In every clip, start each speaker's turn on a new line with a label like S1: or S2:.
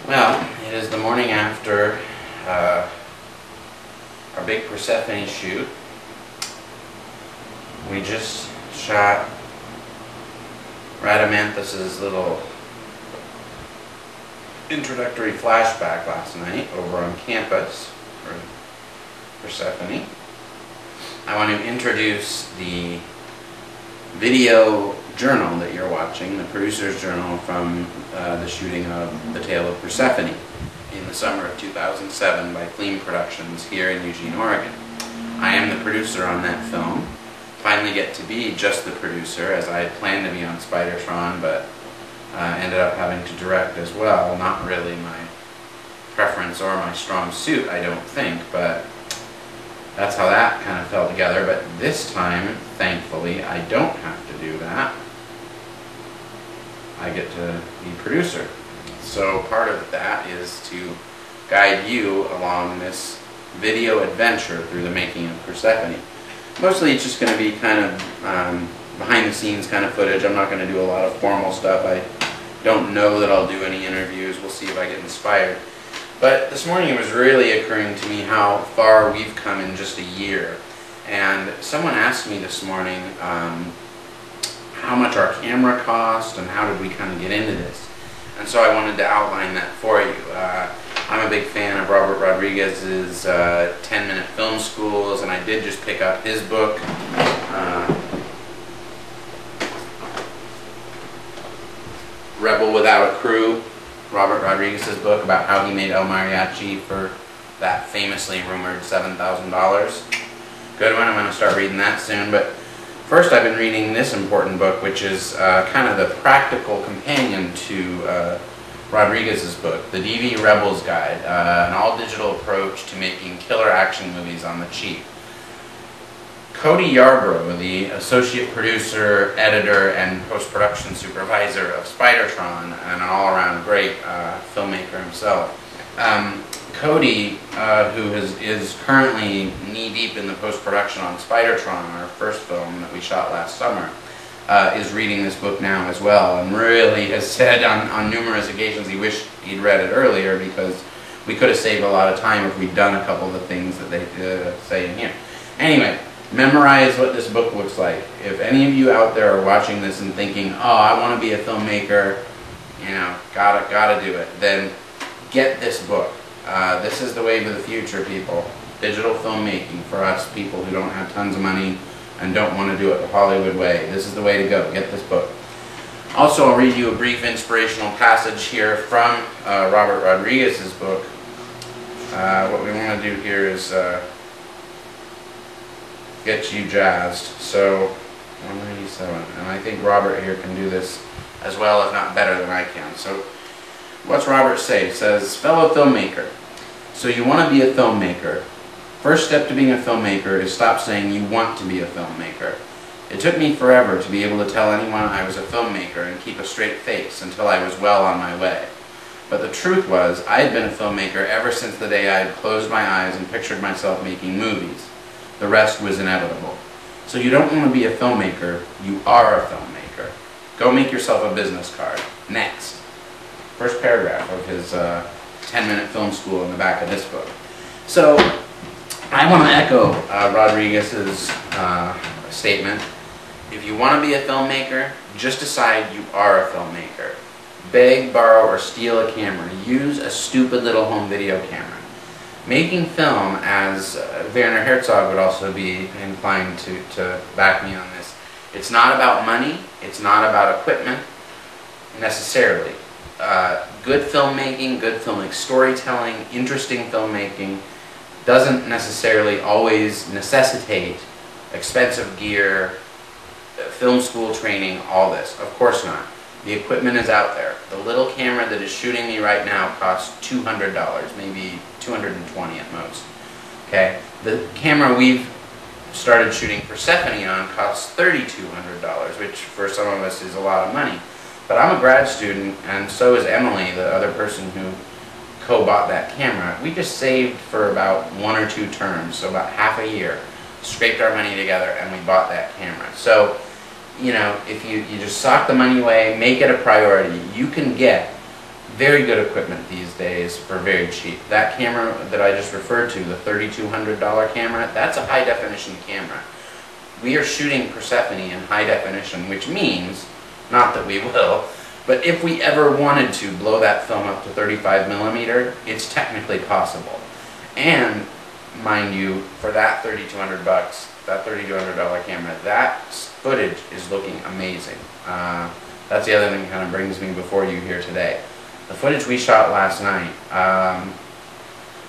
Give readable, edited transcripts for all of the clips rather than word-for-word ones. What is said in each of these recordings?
S1: Well, it is the morning after our big Persephone shoot. We just shot Radamanthus's little introductory flashback last night over on campus for Persephone. I want to introduce the video journal that you're watching, the producer's journal from the shooting of The Tale of Persephone in the summer of 2007 by Fleam Productions here in Eugene, Oregon. I am the producer on that film. Finally get to be just the producer, as I had planned to be on Spider-Tron, but ended up having to direct as well. Not really my preference or my strong suit, I don't think, but that's how that kind of fell together. But this time, thankfully, I don't have to do that. I get to be producer. So part of that is to guide you along this video adventure through the making of Persephone. Mostly it's just going to be kind of behind the scenes kind of footage. I'm not going to do a lot of formal stuff. I don't know that I'll do any interviews. We'll see if I get inspired. But this morning it was really occurring to me how far we've come in just a year. And someone asked me this morning how much our camera cost and how did we kind of get into this. And so I wanted to outline that for you. I'm a big fan of Robert Rodriguez's 10-minute film schools, and I did just pick up his book. Rebel Without a Crew, Robert Rodriguez's book about how he made El Mariachi for that famously rumored $7,000. Good one, I'm going to start reading that soon. But first I've been reading this important book, which is kind of the practical companion to Rodriguez's book, the DV Rebels Guide, an all-digital approach to making killer action movies on the cheap. Cody Yarbrough, the associate producer, editor, and post-production supervisor of Spider-Tron, and an all-around great filmmaker himself. Cody, who is currently knee-deep in the post-production on Spider-Tron, our first film that we shot last summer, is reading this book now as well, and really has said on numerous occasions he wished he'd read it earlier because we could have saved a lot of time if we'd done a couple of the things that they say in here. Anyway, memorize what this book looks like. If any of you out there are watching this and thinking, oh, I want to be a filmmaker, you know, gotta do it, then get this book. This is the wave of the future, people. Digital filmmaking for us people who don't have tons of money and don't want to do it the Hollywood way. This is the way to go. Get this book. Also, I'll read you a brief inspirational passage here from Robert Rodriguez's book. What we want to do here is get you jazzed. So, 197. And I think Robert here can do this as well, if not better than I can. So, what's Robert say? He says, fellow filmmaker, so you want to be a filmmaker. First step to being a filmmaker is stop saying you want to be a filmmaker. It took me forever to be able to tell anyone I was a filmmaker and keep a straight face until I was well on my way. But the truth was, I had been a filmmaker ever since the day I had closed my eyes and pictured myself making movies. The rest was inevitable. So you don't want to be a filmmaker, you are a filmmaker. Go make yourself a business card. Next. First paragraph of his 10-minute film school in the back of this book. So, I want to echo Rodriguez's statement. If you want to be a filmmaker, just decide you are a filmmaker. Beg, borrow, or steal a camera. Use a stupid little home video camera. Making film, as Werner Herzog would also be inclined to back me on this, it's not about money, it's not about equipment, necessarily. Good filmmaking, good filmic storytelling, interesting filmmaking doesn't necessarily always necessitate expensive gear, film school training, all this. Of course not. The equipment is out there. The little camera that is shooting me right now costs $200, maybe $220 at most. Okay? The camera we've started shooting Persephone on costs $3,200, which for some of us is a lot of money. But I'm a grad student, and so is Emily, the other person who co-bought that camera. We just saved for about 1 or 2 terms, so about half a year. Scraped our money together, and we bought that camera. So, you know, if you just sock the money away, make it a priority. You can get very good equipment these days for very cheap. That camera that I just referred to, the $3,200 camera, that's a high definition camera. We are shooting Persephone in high definition, which means, not that we will, but if we ever wanted to blow that film up to 35mm, it's technically possible. And mind you, for that $3,200, that $3,200 camera, that footage is looking amazing. That's the other thing that kind of brings me before you here today. The footage we shot last night, I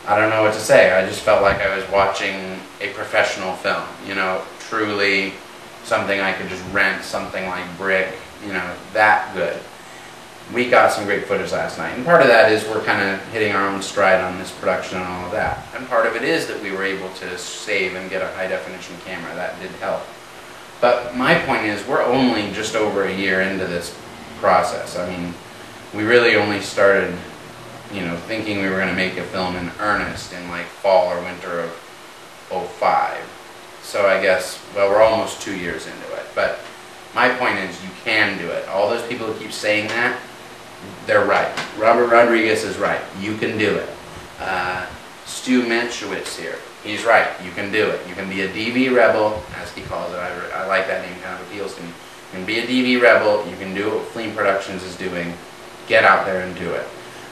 S1: don't know what to say. I just felt like I was watching a professional film, you know, truly something I could just rent, something like Brick, you know, that good. We got some great footage last night, and part of that is we're kind of hitting our own stride on this production and all of that. And part of it is that we were able to save and get a high definition camera. That did help. But my point is, we're only just over a year into this process. I mean, we really only started, you know, thinking we were going to make a film in earnest in like fall or winter of '05. So I guess, well, we're almost 2 years into it. But my point is, you can do it. All those people who keep saying that, they're right. Robert Rodriguez is right. You can do it. Stu Mankiewicz here. He's right. You can do it. You can be a DV Rebel, as he calls it. I like that name. Kind of appeals to me. You can be a DV Rebel. You can do what Fleam Productions is doing. Get out there and do it.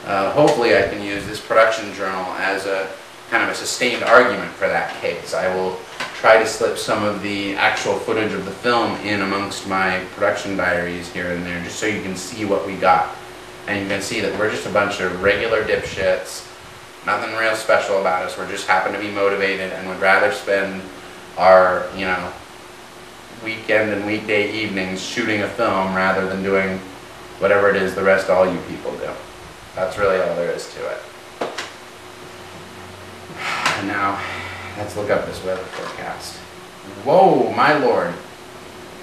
S1: Hopefully I can use this production journal as a kind of a sustained argument for that case. I will try to slip some of the actual footage of the film in amongst my production diaries here and there, just so you can see what we got. And you can see that we're just a bunch of regular dipshits, nothing real special about us. We just happen to be motivated and would rather spend our, you know, weekend and weekday evenings shooting a film rather than doing whatever it is the rest of all you people do. That's really all there is to it. And now, let's look up this weather forecast. Whoa, my lord.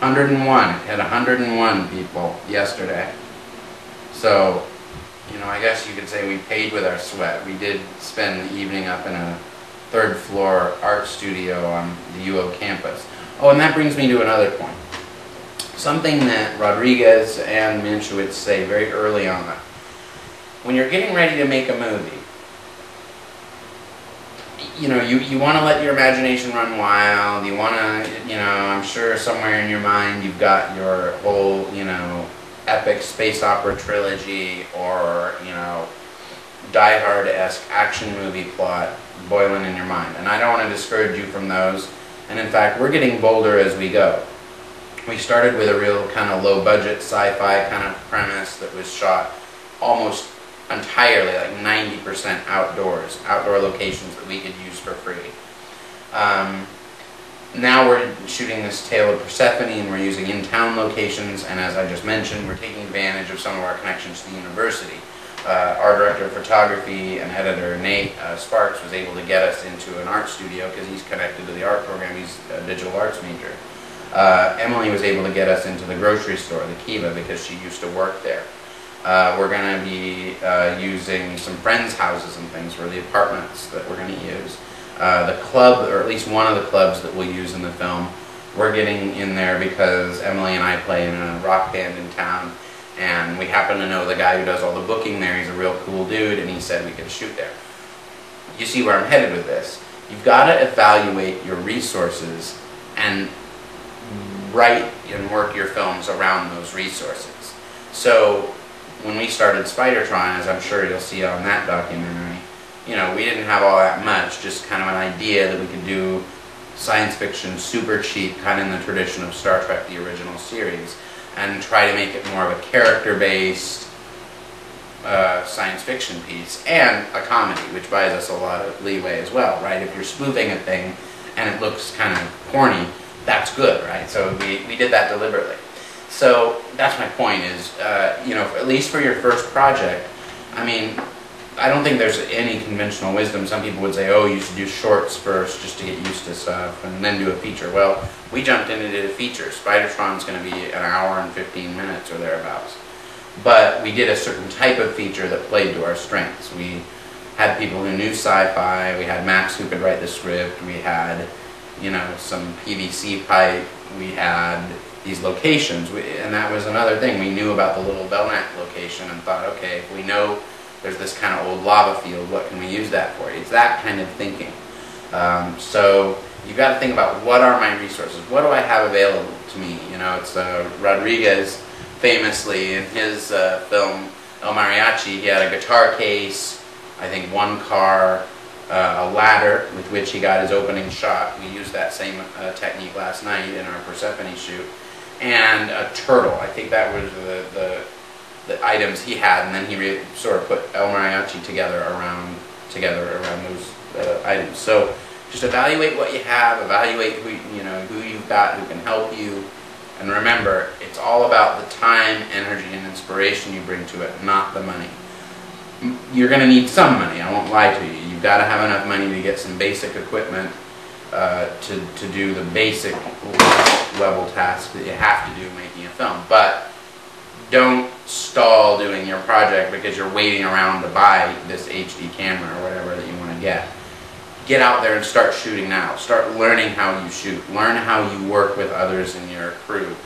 S1: 101. It hit 101 people yesterday. So, you know, I guess you could say we paid with our sweat. We did spend the evening up in a third floor art studio on the UO campus. Oh, and that brings me to another point. Something that Rodriguez and Mankiewicz say very early on. When you're getting ready to make a movie, you know, you want to let your imagination run wild. You want to, you know, I'm sure somewhere in your mind you've got your whole, you know, epic space opera trilogy or, you know, Die Hard-esque action movie plot boiling in your mind. And I don't want to discourage you from those. And in fact, we're getting bolder as we go. We started with a real kind of low-budget sci-fi kind of premise that was shot almost entirely, like 90% outdoors, outdoor locations that we could use for free. Now we're shooting this tale of Persephone, and we're using in-town locations, and as I just mentioned, we're taking advantage of some of our connections to the university. Our director of photography and editor, Nate Sparks, was able to get us into an art studio because he's connected to the art program. He's a digital arts major. Emily was able to get us into the grocery store, the Kiva, because she used to work there. We're going to be using some friends' houses and things for the apartments that we're going to use. The club, or at least one of the clubs that we'll use in the film, we're getting in there because Emily and I play in a rock band in town, and we happen to know the guy who does all the booking there. He's a real cool dude, and he said we could shoot there. You see where I'm headed with this. You've got to evaluate your resources and write and work your films around those resources. So when we started Spidertron, as I'm sure you'll see on that documentary, you know, we didn't have all that much, just kind of an idea that we could do science fiction super cheap, kind of in the tradition of Star Trek, the original series, and try to make it more of a character-based science fiction piece, and a comedy, which buys us a lot of leeway as well, right? If you're spoofing a thing and it looks kind of corny, that's good, right? So we did that deliberately. So that's my point is, you know, at least for your first project, I mean, I don't think there's any conventional wisdom. Some people would say, oh, you should do shorts first just to get used to stuff and then do a feature. Well, we jumped in and did a feature. Spidertron's going to be an hour and 15 minutes or thereabouts. But we did a certain type of feature that played to our strengths. We had people who knew sci-fi. We had Max who could write the script. We had, you know, some PVC pipe. We had these locations. And that was another thing. We knew about the Little Belknap location and thought, okay, if we know there's this kind of old lava field, what can we use that for? It's that kind of thinking. So you've got to think about, what are my resources? What do I have available to me? You know, it's Rodriguez famously in his film El Mariachi, he had a guitar case, I think one car, a ladder with which he got his opening shot. We used that same technique last night in our Persephone shoot. And a turtle. I think that was the items he had, and then he sort of put El Mariachi together around those items. So just evaluate what you have, evaluate who you've got, who can help you, and remember, it's all about the time, energy, and inspiration you bring to it, not the money. You're going to need some money, I won't lie to you. You've got to have enough money to get some basic equipment to do the basic level tasks that you have to do making a film. But don't stall doing your project because you're waiting around to buy this HD camera or whatever that you want to get. Get out there and start shooting now. Start learning how you shoot. Learn how you work with others in your crew.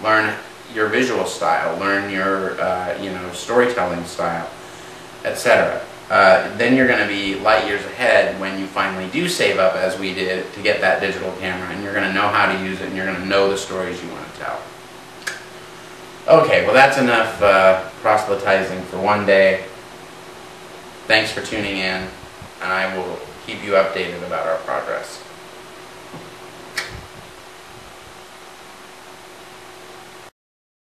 S1: Learn your visual style. Learn your storytelling style, etc. Then you're going to be light years ahead when you finally do save up, as we did, to get that digital camera, and you're going to know how to use it, and you're going to know the stories you want to tell. Okay, well that's enough proselytizing for one day. Thanks for tuning in, and I will keep you updated about our progress.